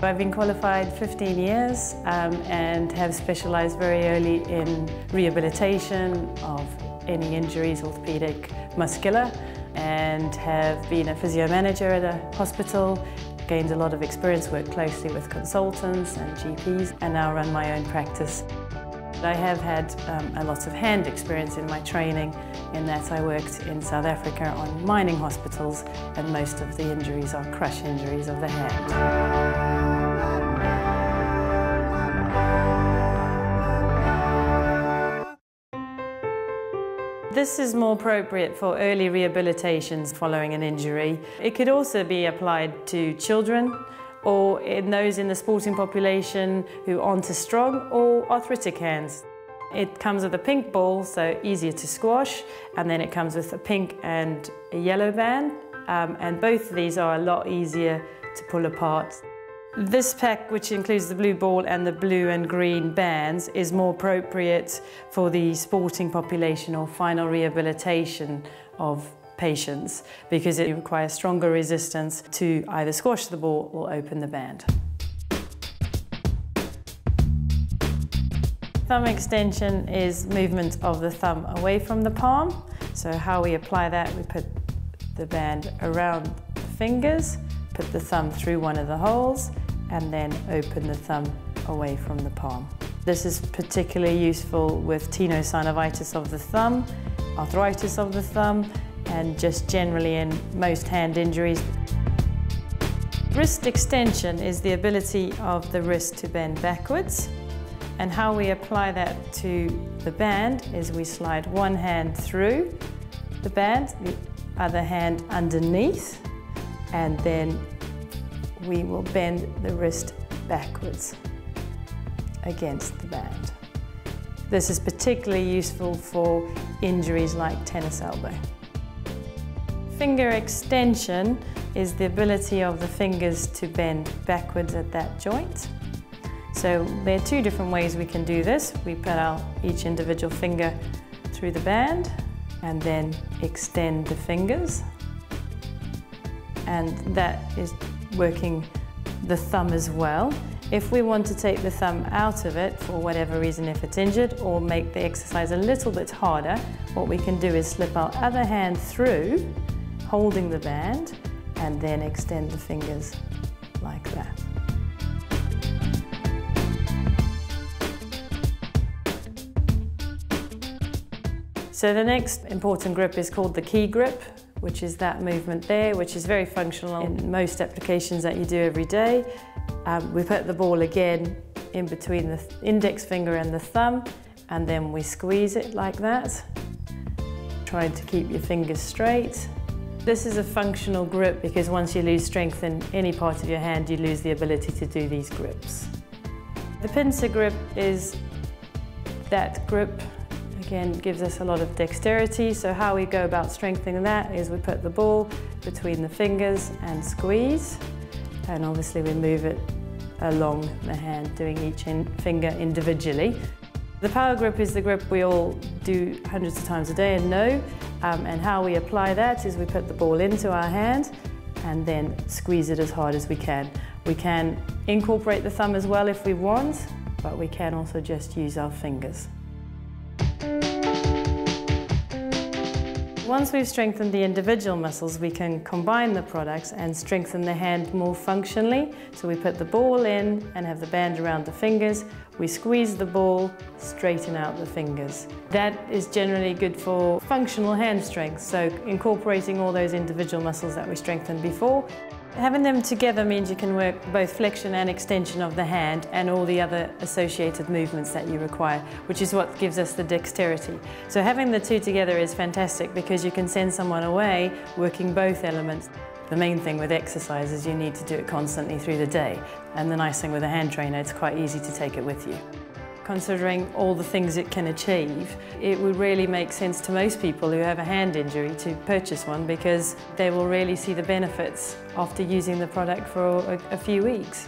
I've been qualified 15 years and have specialised very early in rehabilitation of any injuries, orthopaedic, muscular, and have been a physio manager at a hospital, gained a lot of experience, worked closely with consultants and GPs, and now run my own practice. I have had a lot of hand experience in my training, in that I worked in South Africa on mining hospitals, and most of the injuries are crush injuries of the hand. This is more appropriate for early rehabilitations following an injury. It could also be applied to children or in those in the sporting population who aren't as strong or arthritic hands. It comes with a pink ball, so easier to squash, and then it comes with a pink and a yellow band, and both of these are a lot easier to pull apart. This pack, which includes the blue ball and the blue and green bands, is more appropriate for the sporting population or final rehabilitation of patients because it requires stronger resistance to either squash the ball or open the band. Thumb extension is movement of the thumb away from the palm. So how we apply that, we put the band around the fingers, put the thumb through one of the holes, and then open the thumb away from the palm. This is particularly useful with tenosynovitis of the thumb, arthritis of the thumb, and just generally in most hand injuries. Wrist extension is the ability of the wrist to bend backwards, and how we apply that to the band is we slide one hand through the band, the other hand underneath, and then we will bend the wrist backwards against the band. This is particularly useful for injuries like tennis elbow. Finger extension is the ability of the fingers to bend backwards at that joint. So there are two different ways we can do this. We put each individual finger through the band and then extend the fingers. And that is working the thumb as well. If we want to take the thumb out of it for whatever reason, if it's injured, or make the exercise a little bit harder, what we can do is slip our other hand through, holding the band, and then extend the fingers like that. So the next important grip is called the key grip, which is that movement there, which is very functional in most applications that you do every day. We put the ball again in between the index finger and the thumb, and then we squeeze it like that, trying to keep your fingers straight. This is a functional grip because once you lose strength in any part of your hand, you lose the ability to do these grips. The pincer grip is that grip. Again, gives us a lot of dexterity, so how we go about strengthening that is we put the ball between the fingers and squeeze, and obviously we move it along the hand, doing each finger individually. The power grip is the grip we all do hundreds of times a day and know, and how we apply that is we put the ball into our hand and then squeeze it as hard as we can. We can incorporate the thumb as well if we want, but we can also just use our fingers. Once we've strengthened the individual muscles, we can combine the products and strengthen the hand more functionally. So we put the ball in and have the band around the fingers. We squeeze the ball, straighten out the fingers. That is generally good for functional hand strength, so incorporating all those individual muscles that we strengthened before. Having them together means you can work both flexion and extension of the hand and all the other associated movements that you require, which is what gives us the dexterity. So having the two together is fantastic because you can send someone away working both elements. The main thing with exercise is you need to do it constantly through the day. And the nice thing with a hand trainer, it's quite easy to take it with you. Considering all the things it can achieve, it would really make sense to most people who have a hand injury to purchase one because they will really see the benefits after using the product for a few weeks.